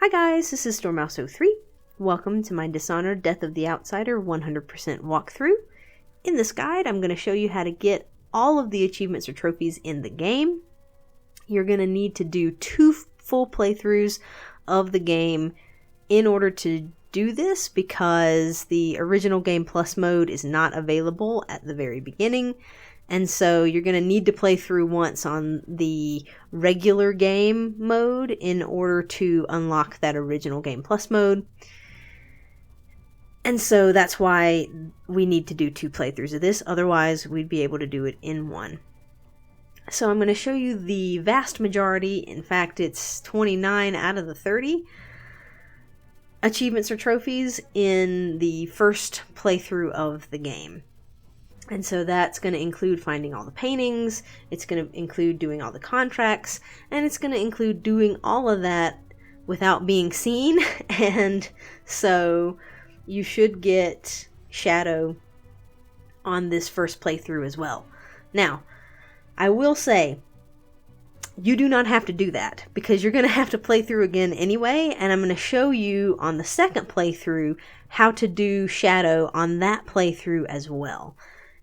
Hi guys, this is Stormmouse03. Welcome to my Dishonored Death of the Outsider 100% walkthrough. In this guide, I'm going to show you how to get all of the achievements or trophies in the game. You're going to need to do 2 full playthroughs of the game in order to do this, because the original Game Plus mode is not available at the very beginning. And so you're going to need to play through once on the regular game mode in order to unlock that original Game Plus mode. And so that's why we need to do 2 playthroughs of this. Otherwise, we'd be able to do it in one. So I'm going to show you the vast majority. In fact, it's 29 out of the 30 achievements or trophies in the first playthrough of the game. And so that's going to include finding all the paintings, it's going to include doing all the contracts, and it's going to include doing all of that without being seen. And so you should get Shadow on this first playthrough as well. Now, I will say, you do not have to do that, because you're going to have to play through again anyway, and I'm going to show you on the second playthrough how to do Shadow on that playthrough as well.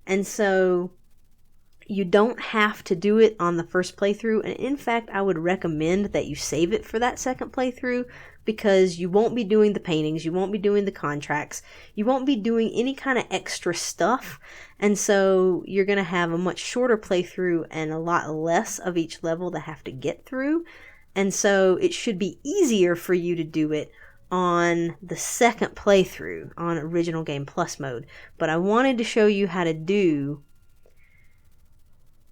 And so you don't have to do it on the first playthrough. And in fact, I would recommend that you save it for that second playthrough, because you won't be doing the paintings, you won't be doing the contracts, you won't be doing any kind of extra stuff. And so you're going to have a much shorter playthrough and a lot less of each level to have to get through. And so it should be easier for you to do it on the second playthrough on original Game Plus mode. But I wanted to show you how to do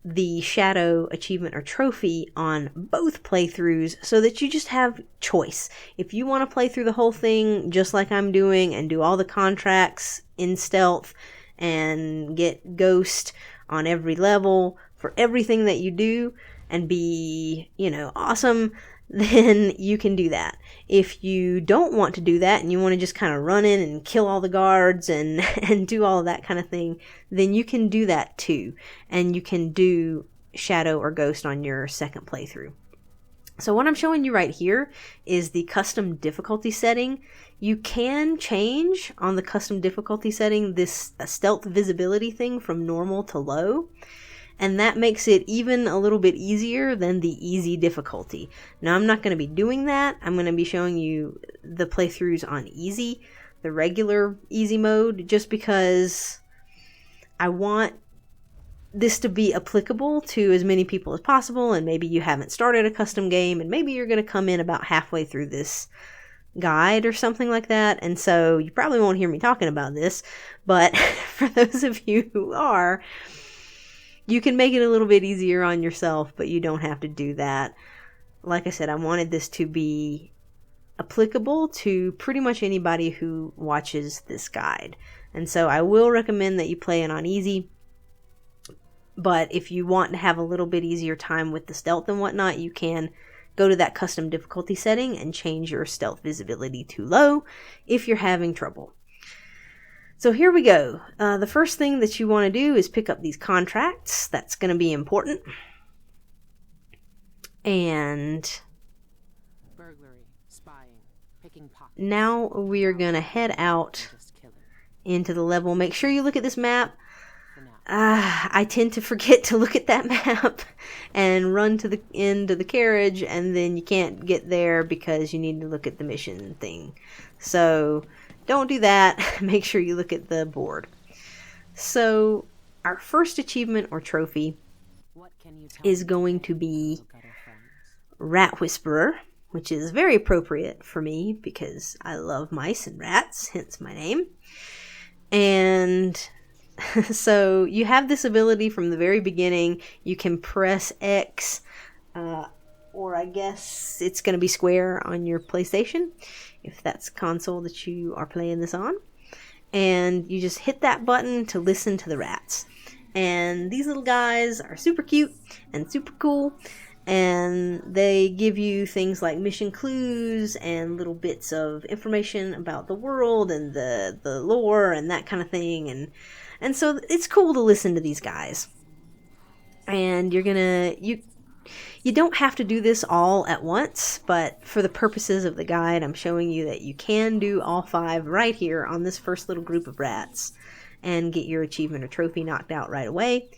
the Shadow achievement or trophy on both playthroughs, so that you just have choice. If you want to play through the whole thing just like I'm doing and do all the contracts in stealth and get Ghost on every level for everything that you do and be, awesome, then you can do that. If you don't want to do that and you want to just kind of run in and kill all the guards and do all of that kind of thing, then you can do that too. And you can do Shadow or Ghost on your second playthrough. So what I'm showing you right here is the custom difficulty setting. You can change on the custom difficulty setting this stealth visibility thing from normal to low. And that makes it even a little bit easier than the easy difficulty. Now, I'm not going to be doing that. I'm going to be showing you the playthroughs on easy, the regular easy mode, just because I want this to be applicable to as many people as possible. And maybe you haven't started a custom game, and maybe you're going to come in about halfway through this guide or something like that. And so you probably won't hear me talking about this. But for those of you who are, you can make it a little bit easier on yourself, but you don't have to do that. Like I said, I wanted this to be applicable to pretty much anybody who watches this guide. And so I will recommend that you play it on easy. But if you want to have a little bit easier time with the stealth and whatnot, you can go to that custom difficulty setting and change your stealth visibility to low if you're having trouble. So here we go. The first thing that you want to do is pick up these contracts. That's going to be important. And burglary, spying, picking pockets. Now we are going to head out into the level. Make sure you look at this map. I tend to forget to look at that map and run to the end of the carriage, and then you can't get there because you need to look at the mission thing. So don't do that. Make sure you look at the board. So our first achievement or trophy is going to be Rat Whisperer, which is very appropriate for me because I love mice and rats, hence my name. And so you have this ability from the very beginning. You can press X, or I guess it's going to be square on your PlayStation, if that's console that you are playing this on. And you just hit that button to listen to the rats. And these little guys are super cute and super cool. And they give you things like mission clues and little bits of information about the world and the lore and that kind of thing. And so it's cool to listen to these guys. And you're gonna, You don't have to do this all at once, but for the purposes of the guide, I'm showing you that you can do all 5 right here on this first little group of rats and get your achievement or trophy knocked out right away.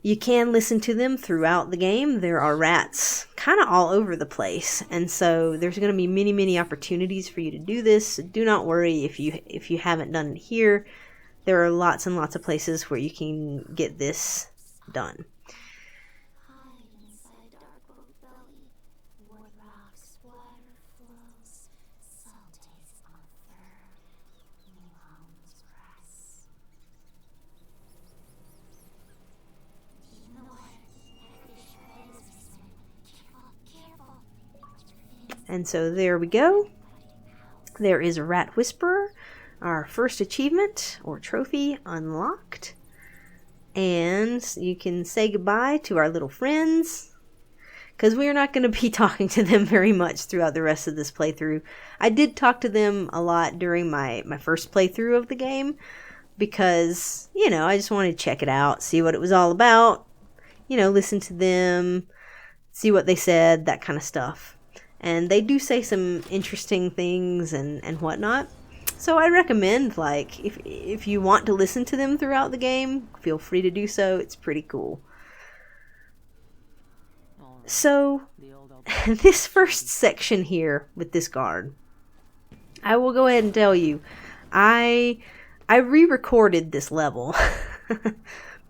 You can listen to them throughout the game. There are rats kind of all over the place, and so there's going to be many opportunities for you to do this. So do not worry if you haven't done it here. There are lots and lots of places where you can get this done. And so there we go. There is a Rat Whisperer, our first achievement or trophy unlocked. And you can say goodbye to our little friends, because we are not going to be talking to them very much throughout the rest of this playthrough. I did talk to them a lot during my first playthrough of the game, because, you know, I just wanted to check it out, see what it was all about, you know, listen to them, see what they said, that kind of stuff. And they do say some interesting things and whatnot. So I recommend, like, if you want to listen to them throughout the game, feel free to do so. It's pretty cool. So, this first section here with this guard, I will go ahead and tell you, I re-recorded this level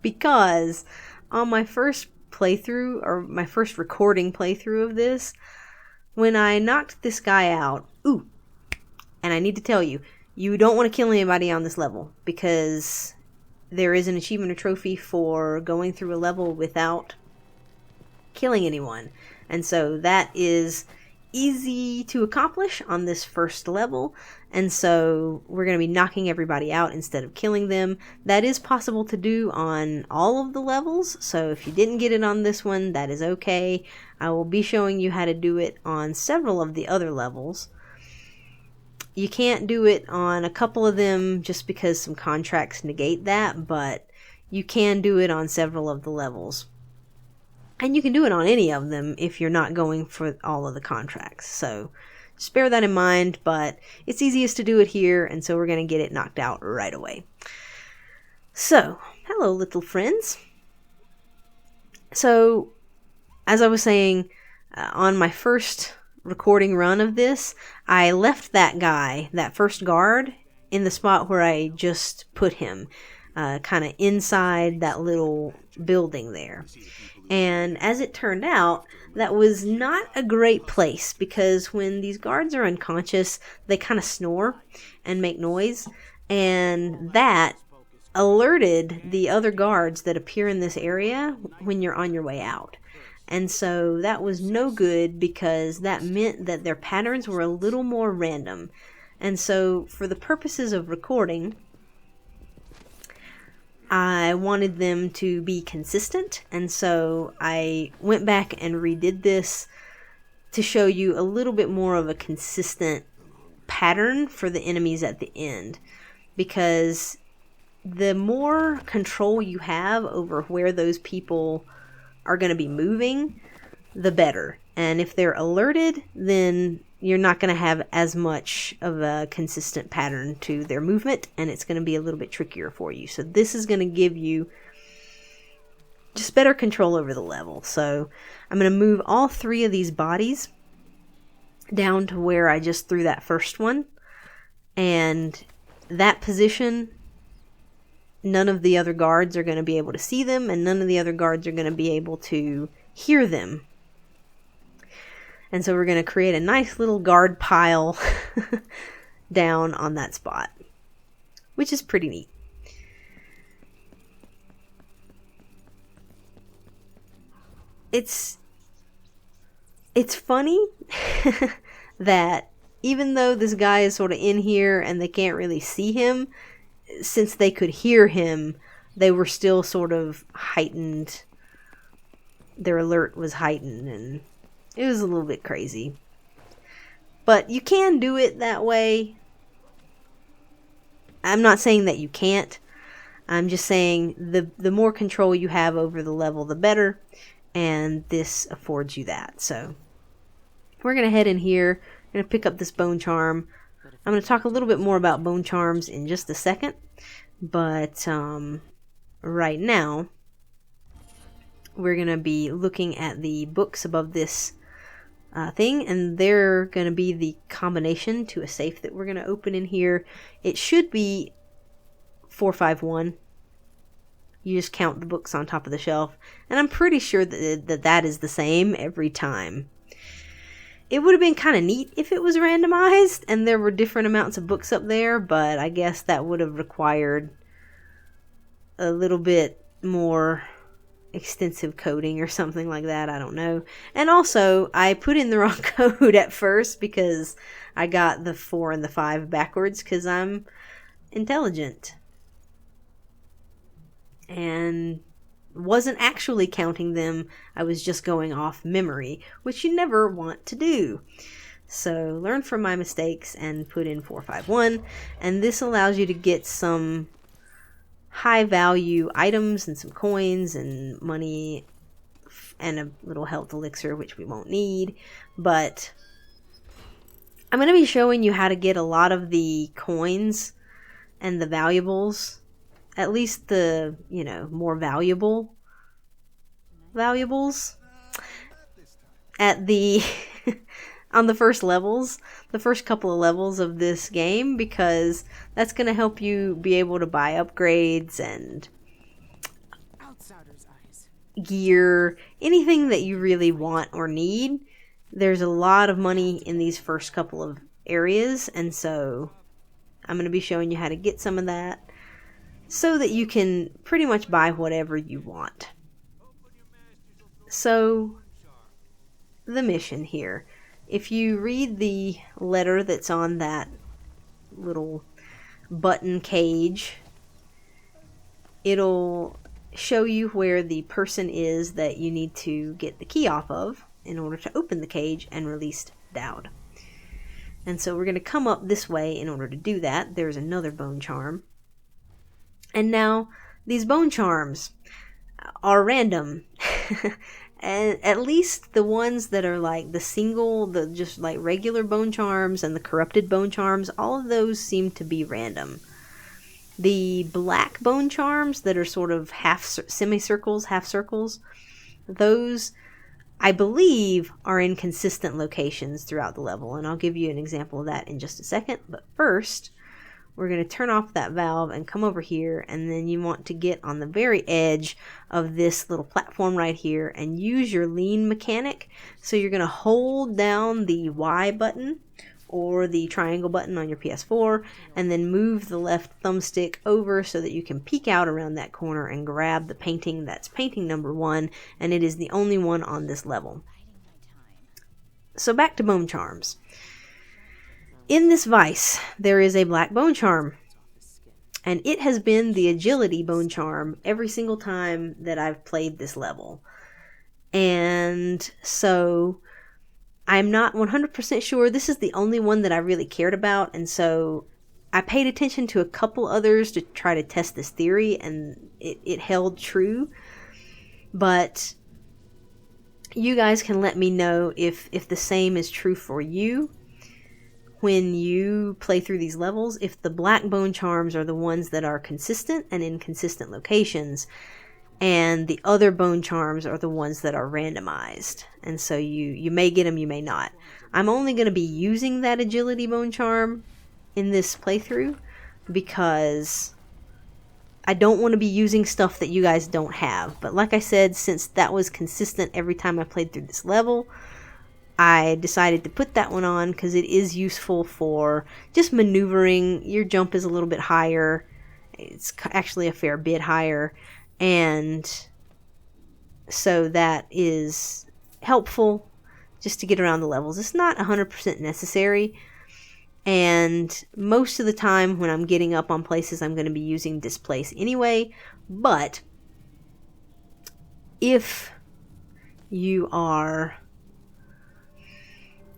because on my first playthrough, or my first recording playthrough of this, when I knocked this guy out, and I need to tell you, you don't want to kill anybody on this level, because there is an achievement or trophy for going through a level without killing anyone. And so that is easy to accomplish on this first level, and so we're going to be knocking everybody out instead of killing them. That is possible to do on all of the levels, so if you didn't get it on this one, that is okay. I will be showing you how to do it on several of the other levels. You can't do it on a couple of them just because some contracts negate that, but you can do it on several of the levels. And you can do it on any of them if you're not going for all of the contracts. So just bear that in mind, but it's easiest to do it here, and so we're going to get it knocked out right away. So, hello little friends. So, as I was saying, on my first recording run of this, I left that guy, that first guard, in the spot where I just put him, kind of inside that little building there. And as it turned out, that was not a great place, because when these guards are unconscious, they kind of snore and make noise, and that alerted the other guards that appear in this area when you're on your way out. And so that was no good, because that meant that their patterns were a little more random. And so for the purposes of recording, I wanted them to be consistent, and so I went back and redid this to show you a little bit more of a consistent pattern for the enemies at the end, because the more control you have over where those people are going to be moving, the better. And if they're alerted, then you're not going to have as much of a consistent pattern to their movement, and it's going to be a little bit trickier for you. So this is going to give you just better control over the level. So I'm going to move all 3 of these bodies down to where I just threw that first one, and that position, none of the other guards are going to be able to see them, and none of the other guards are going to be able to hear them. And so we're going to create a nice little guard pile down on that spot, which is pretty neat. It's funny that even though this guy is sort of in here and they can't really see him, since they could hear him, they were still sort of heightened. Their alert was heightened, and it was a little bit crazy. But you can do it that way. I'm not saying that you can't. I'm just saying the more control you have over the level, the better. and this affords you that. So we're going to head in here. I'm going to pick up this bone charm. I'm going to talk a little bit more about bone charms in just a second, but right now we're going to be looking at the books above this thing, and they're going to be the combination to a safe that we're going to open in here. It should be 451. You just count the books on top of the shelf, and I'm pretty sure that is the same every time. It would have been kind of neat if it was randomized and there were different amounts of books up there, but I guess that would have required a little bit more extensive coding or something like that. I don't know. And also, I put in the wrong code at first because I got the 4 and the 5 backwards because I'm intelligent and wasn't actually counting them. I was just going off memory, which you never want to do. So learn from my mistakes and put in 451, and this allows you to get some high value items and some coins and money and a little health elixir, which we won't need. But I'm going to be showing you how to get a lot of the coins and the valuables, at least the, more valuables at the on the first levels, the first couple of levels of this game, because that's going to help you be able to buy upgrades and gear, anything that you really want or need. There's a lot of money in these first couple of areas, and so I'm going to be showing you how to get some of that so that you can pretty much buy whatever you want. So, the mission here. If you read the letter that's on that little button cage, it'll show you where the person is that you need to get the key off of in order to open the cage and release Daud. And so we're going to come up this way in order to do that. There's another bone charm. And now, these bone charms are random. And at least the ones that are like the just like regular bone charms and the corrupted bone charms, all of those seem to be random. The black bone charms that are sort of semicircles, half circles, those I believe are in consistent locations throughout the level. And I'll give you an example of that in just a second. But first, we're going to turn off that valve and come over here, and then you want to get on the very edge of this little platform right here and use your lean mechanic. So you're going to hold down the Y button or the triangle button on your PS4 and then move the left thumbstick over so that you can peek out around that corner and grab the painting that's painting number 1, and it is the only one on this level. So back to bone charms. In this vise, there is a black bone charm, and it has been the agility bone charm every single time that I've played this level. And so I'm not 100% sure. This is the only one that I really cared about, and so I paid attention to a couple others to try to test this theory, and it held true. But you guys can let me know if the same is true for you. When you play through these levels, if the black bone charms are the ones that are consistent and in consistent locations, and the other bone charms are the ones that are randomized. And so you may get them, you may not. I'm only going to be using that agility bone charm in this playthrough because I don't want to be using stuff that you guys don't have. But like I said, since that was consistent every time I played through this level, I decided to put that one on because it is useful for just maneuvering. Your jump is a little bit higher. It's actually a fair bit higher. And so that is helpful just to get around the levels. It's not 100% necessary. And most of the time when I'm getting up on places, I'm going to be using Displace anyway. But if you are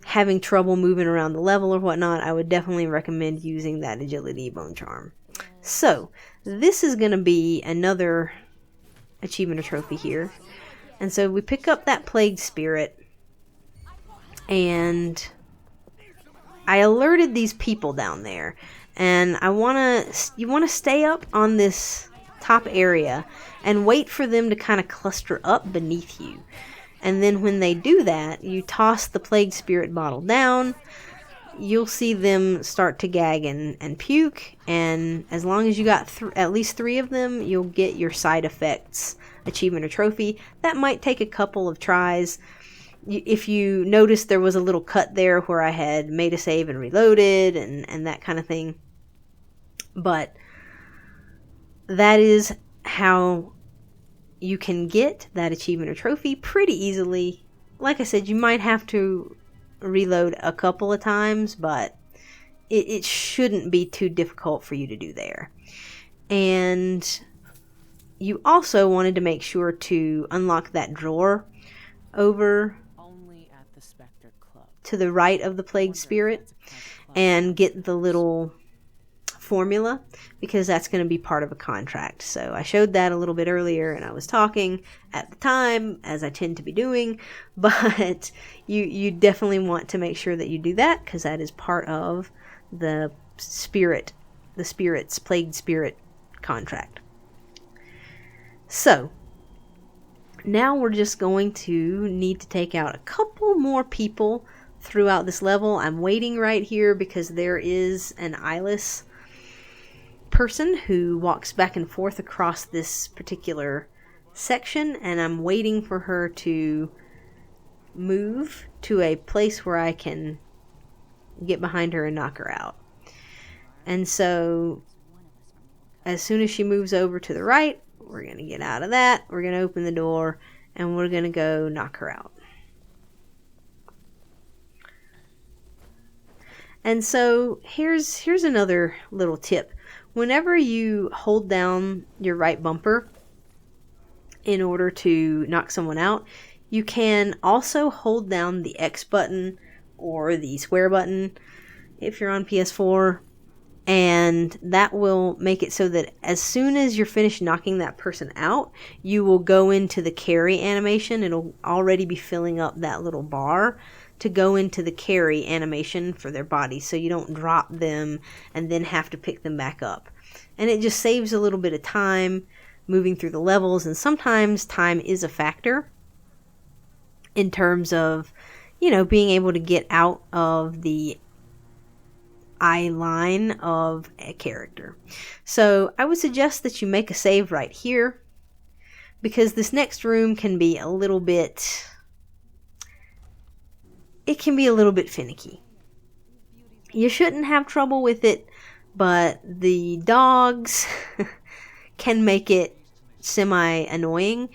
having trouble moving around the level or whatnot, I would definitely recommend using that agility bone charm. So this is going to be another achievement or trophy here. And so we pick up that plague spirit, and I alerted these people down there, and you want to stay up on this top area and wait for them to kind of cluster up beneath you. And then when they do that, you toss the plague spirit bottle down. You'll see them start to gag and puke, and as long as you got at least 3 of them, you'll get your side effects achievement or trophy. That might take a couple of tries. If you notice, there was a little cut there where I had made a save and reloaded and that kind of thing. But that is how you can get that achievement or trophy pretty easily. Like I said, you might have to reload a couple of times, but it shouldn't be too difficult for you to do there. And you also wanted to make sure to unlock that drawer over to the right of the plague spirit and get the little formula, because that's going to be part of a contract. So I showed that a little bit earlier, and I was talking at the time, as I tend to be doing, but you definitely want to make sure that you do that, because that is part of the spirit's plague spirit contract. So now we're just going to need to take out a couple more people throughout this level. I'm waiting right here because there is an eyeless person who walks back and forth across this particular section, and I'm waiting for her to move to a place where I can get behind her and knock her out. And so as soon as she moves over to the right, we're going to get out of that, we're going to open the door, and we're going to go knock her out. And so here's another little tip. Whenever you hold down your right bumper in order to knock someone out, you can also hold down the X button or the square button if you're on PS4, and that will make it so that as soon as you're finished knocking that person out, you will go into the carry animation. It'll already be filling up that little bar to go into the carry animation for their body, so you don't drop them and then have to pick them back up. And it just saves a little bit of time moving through the levels, and sometimes time is a factor in terms of, being able to get out of the eye line of a character. So I would suggest that you make a save right here, because this next room can be a little bit finicky. You shouldn't have trouble with it, but the dogs can make it semi-annoying,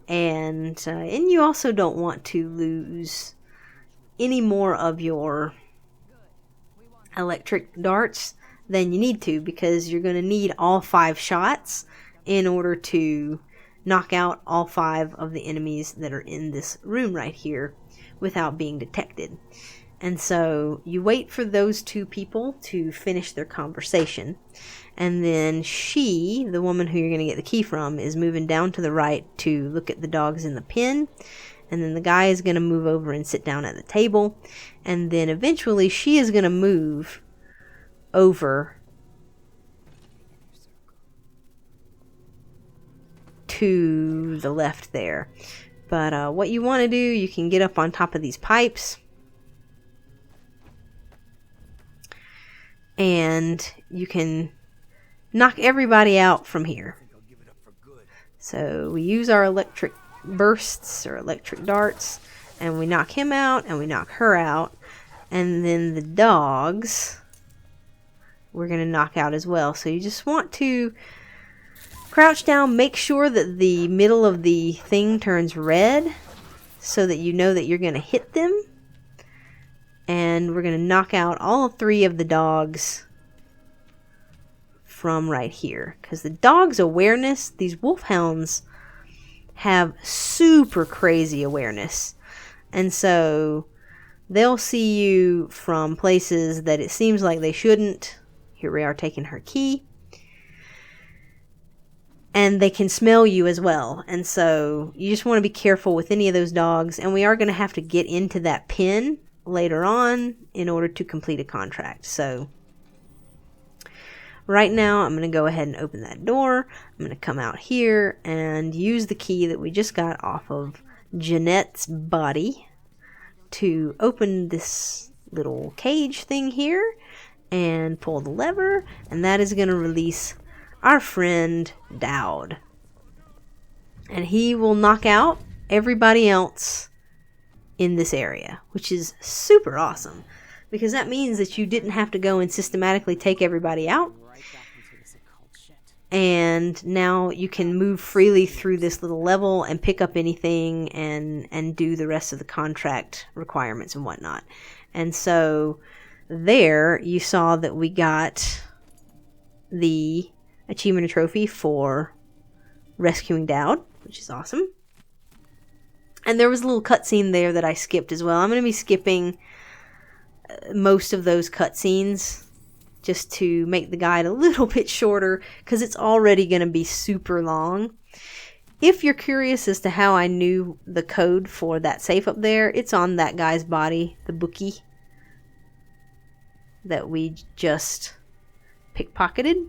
and you also don't want to lose any more of your electric darts than you need to, because you're going to need all 5 shots in order to knock out all 5 of the enemies that are in this room right here without being detected. And so you wait for those 2 people to finish their conversation, and then she, the woman who you're going to get the key from, is moving down to the right to look at the dogs in the pen, and then the guy is going to move over and sit down at the table, and then eventually she is going to move over to the left there. But what you want to do, you can get up on top of these pipes, and you can knock everybody out from here. So we use our electric bursts or electric darts, and we knock him out and we knock her out, and then the dogs we're going to knock out as well. So you just want to crouch down, make sure that the middle of the thing turns red so that you know that you're going to hit them, and we're going to knock out all 3 of the dogs from right here, because the dog's awareness, these wolfhounds have super crazy awareness, and so they'll see you from places that it seems like they shouldn't. Here we are taking her key, And they can smell you as well. And so you just want to be careful with any of those dogs. And we are going to have to get into that pen later on in order to complete a contract. So right now I'm going to go ahead and open that door. I'm going to come out here and use the key that we just got off of Jeanette's body to open this little cage thing here and pull the lever. And that is going to release our friend Daud. And he will knock out everybody else in this area, which is super awesome, because that means that you didn't have to go and systematically take everybody out. And now you can move freely through this little level and pick up anything and do the rest of the contract requirements and whatnot. And so there you saw that we got the achievement or trophy for rescuing Daud, which is awesome. And there was a little cutscene there that I skipped as well. I'm going to be skipping most of those cutscenes just to make the guide a little bit shorter, because it's already going to be super long. If you're curious as to how I knew the code for that safe up there, it's on that guy's body, the bookie that we just pickpocketed.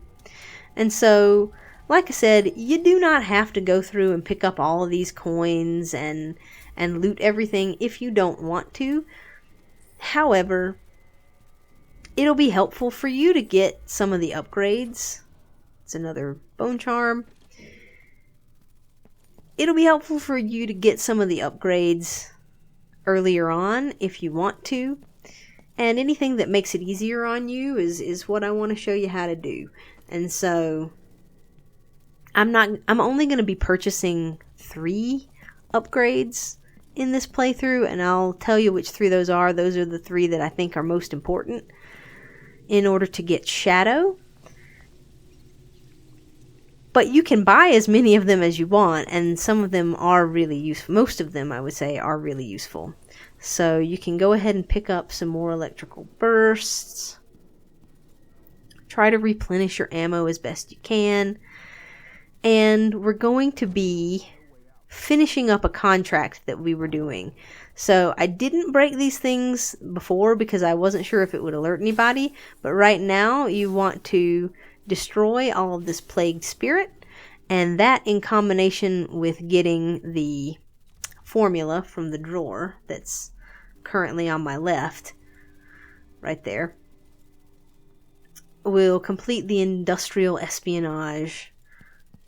And so, like I said, you do not have to go through and pick up all of these coins and loot everything if you don't want to. However, it'll be helpful for you to get some of the upgrades. It's another bone charm. It'll be helpful for you to get some of the upgrades earlier on if you want to. And anything that makes it easier on you is what I want to show you how to do. And so I'm only going to be purchasing 3 upgrades in this playthrough, and I'll tell you which 3 those are. Those are the 3 that I think are most important in order to get Shadow. But you can buy as many of them as you want, and some of them are really useful. Most of them, I would say, are really useful. So you can go ahead and pick up some more electrical bursts. Try to replenish your ammo as best you can. And we're going to be finishing up a contract that we were doing. So I didn't break these things before because I wasn't sure if it would alert anybody. But right now you want to destroy all of this plagued spirit. And that, in combination with getting the formula from the drawer that's currently on my left, right there, will complete the industrial espionage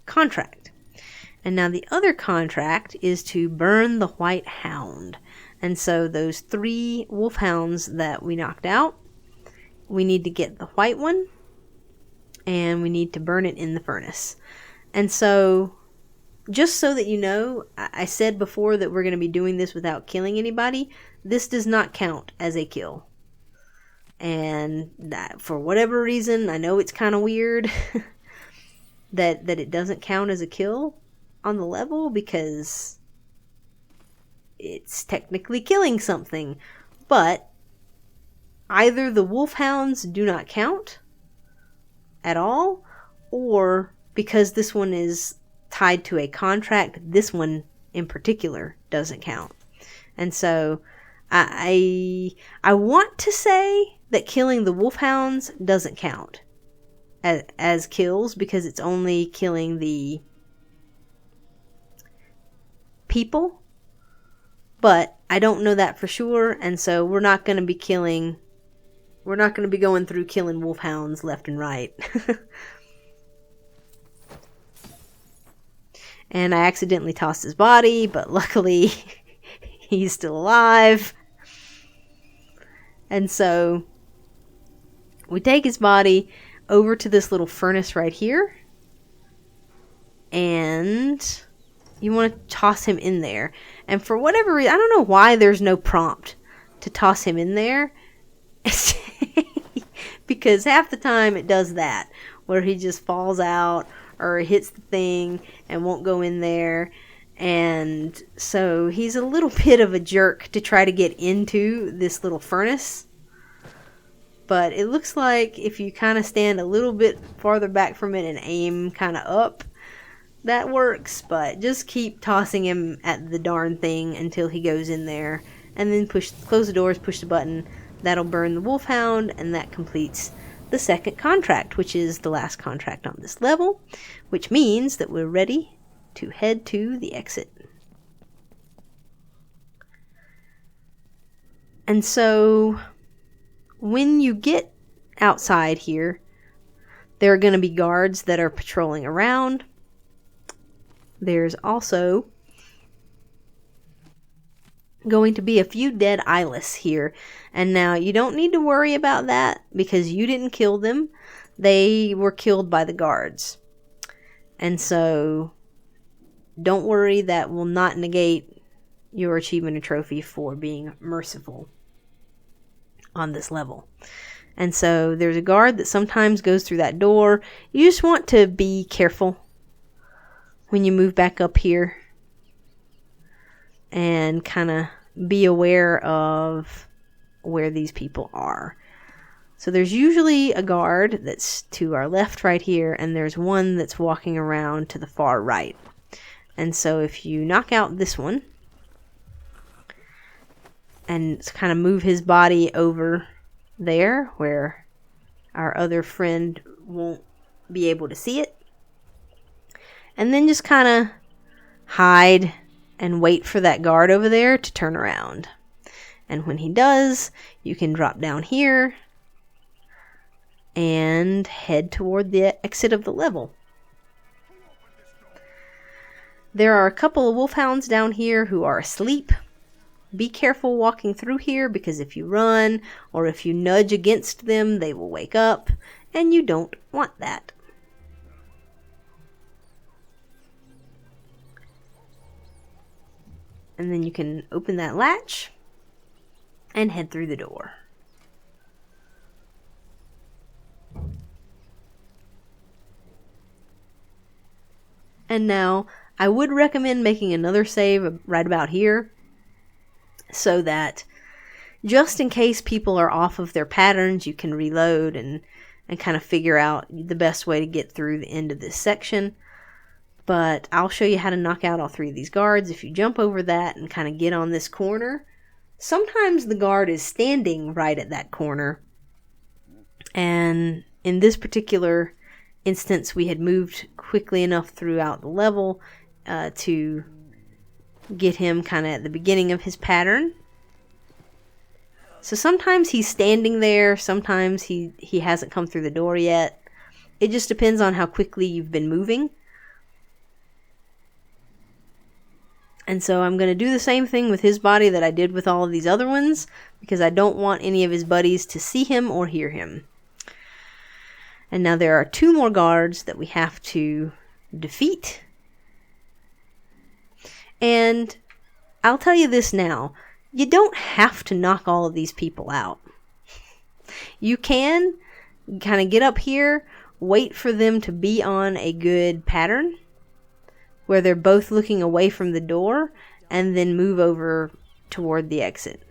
contract. And now the other contract is to burn the White Hound. And so those 3 wolfhounds that we knocked out, we need to get the white one, and we need to burn it in the furnace. And so, just so that you know, I said before that we're going to be doing this without killing anybody. This does not count as a kill. And that, for whatever reason, I know it's kind of weird that it doesn't count as a kill on the level, because it's technically killing something. But either the wolfhounds do not count at all, or because this one is tied to a contract, this one in particular doesn't count. And so I want to say that killing the wolfhounds doesn't count as kills, because it's only killing the people. But I don't know that for sure, and so we're not going to be going through killing wolfhounds left and right. And I accidentally tossed his body, but luckily he's still alive. And so we take his body over to this little furnace right here. And you want to toss him in there. And for whatever reason, I don't know why there's no prompt to toss him in there. Because half the time it does that, where he just falls out or hits the thing and won't go in there. And so he's a little bit of a jerk to try to get into this little furnace. But it looks like if you kind of stand a little bit farther back from it and aim kind of up, that works, but just keep tossing him at the darn thing until he goes in there, and then close the doors, push the button. That'll burn the Wolf Hound, and that completes the second contract, which is the last contract on this level, which means that we're ready to head to the exit. And so when you get outside here, there are going to be guards that are patrolling around. There's also going to be a few dead eyeless here. And now you don't need to worry about that because you didn't kill them. They were killed by the guards. And so don't worry, that will not negate your achievement or trophy for being merciful on this level. And so there's a guard that sometimes goes through that door. You just want to be careful when you move back up here and kind of be aware of where these people are. So there's usually a guard that's to our left right here, and there's one that's walking around to the far right. And so if you knock out this one and kind of move his body over there where our other friend won't be able to see it, and then just kind of hide and wait for that guard over there to turn around. And when he does, you can drop down here and head toward the exit of the level. There are a couple of wolfhounds down here who are asleep. Be careful walking through here, because if you run or if you nudge against them, they will wake up, and you don't want that. And then you can open that latch and head through the door. And now, I would recommend making another save right about here, so that just in case people are off of their patterns, you can reload and kind of figure out the best way to get through the end of this section. But I'll show you how to knock out all three of these guards. If you jump over that and kind of get on this corner, sometimes the guard is standing right at that corner. And in this particular instance, we had moved quickly enough throughout the level to get him kind of at the beginning of his pattern. So sometimes he's standing there, sometimes he hasn't come through the door yet. It just depends on how quickly you've been moving. And so I'm going to do the same thing with his body that I did with all of these other ones, because I don't want any of his buddies to see him or hear him. And now there are 2 more guards that we have to defeat. And I'll tell you this now, you don't have to knock all of these people out. You can kind of get up here, wait for them to be on a good pattern where they're both looking away from the door, and then move over toward the exit.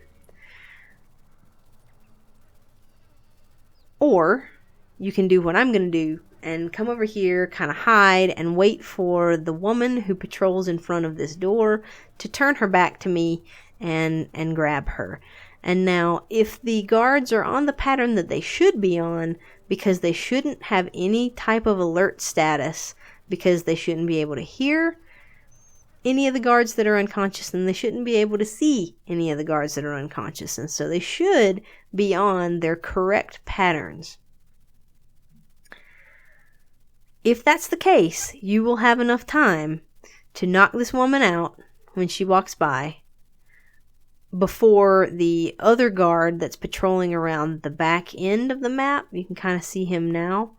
Or you can do what I'm going to do and come over here, kind of hide, and wait for the woman who patrols in front of this door to turn her back to me and grab her. And now, if the guards are on the pattern that they should be on, because they shouldn't have any type of alert status, because they shouldn't be able to hear any of the guards that are unconscious, and they shouldn't be able to see any of the guards that are unconscious, and so they should be on their correct patterns. If that's the case, you will have enough time to knock this woman out when she walks by before the other guard that's patrolling around the back end of the map, you can kind of see him now,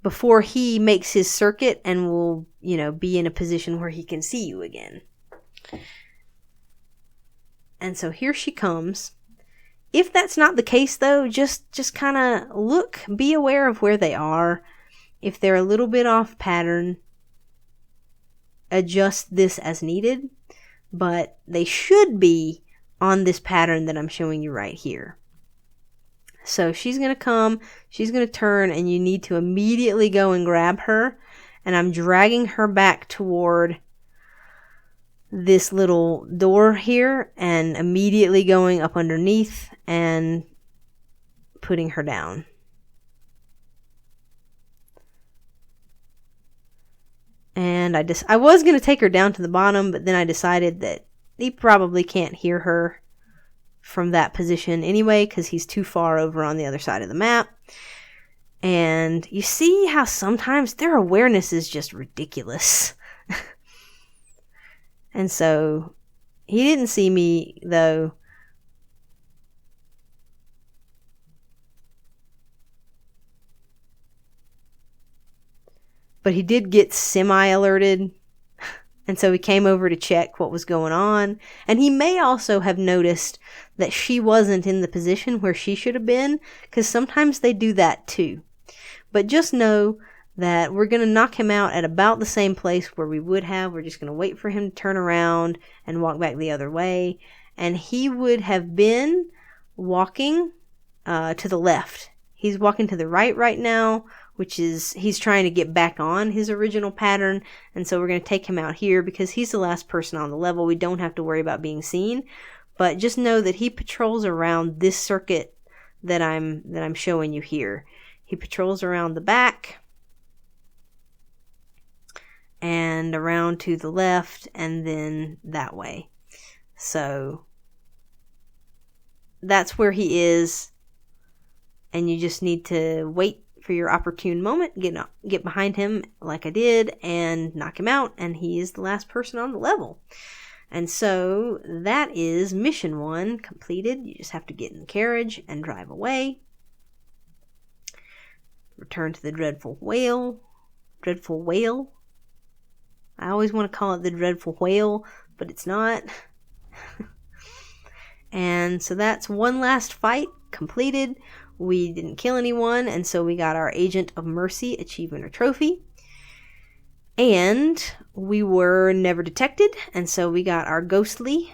before he makes his circuit and will, be in a position where he can see you again. And so here she comes. If that's not the case, though, just kind of look, be aware of where they are. If they're a little bit off pattern, adjust this as needed, but they should be on this pattern that I'm showing you right here. So she's going to come, she's going to turn, and you need to immediately go and grab her and I'm dragging her back toward this little door here and immediately going up underneath and putting her down. And I was going to take her down to the bottom, but then I decided that he probably can't hear her from that position anyway, because he's too far over on the other side of the map. And you see how sometimes their awareness is just ridiculous. And so he didn't see me, though. But he did get semi-alerted. And so he came over to check what was going on. And he may also have noticed that she wasn't in the position where she should have been, because sometimes they do that too. But just know that we're going to knock him out at about the same place where we would have. We're just going to wait for him to turn around and walk back the other way. And he would have been walking to the left. He's walking to the right now, which is he's trying to get back on his original pattern. And so we're going to take him out here because he's the last person on the level. We don't have to worry about being seen. But just know that he patrols around this circuit that I'm showing you here. He patrols around the back and around to the left and then that way. So that's where he is. And you just need to wait for your opportune moment, get behind him like I did and knock him out, and he is the last person on the level. And so that is mission 1 completed. You just have to get in the carriage and drive away. Return to the Dreadful Whale. Dreadful Whale? I always want to call it the Dreadful Whale, but it's not. And so that's one last fight completed. We didn't kill anyone, and so we got our Agent of Mercy achievement or trophy. And we were never detected, and so we got our Ghostly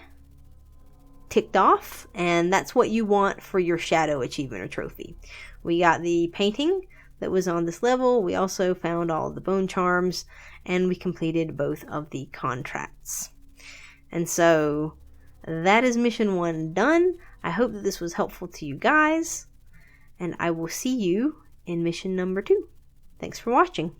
ticked off, and that's what you want for your Shadow achievement or trophy. We got the painting that was on this level. We also found all of the bone charms, and we completed both of the contracts. And so that is mission 1 done. I hope that this was helpful to you guys. And I will see you in mission number 2. Thanks for watching.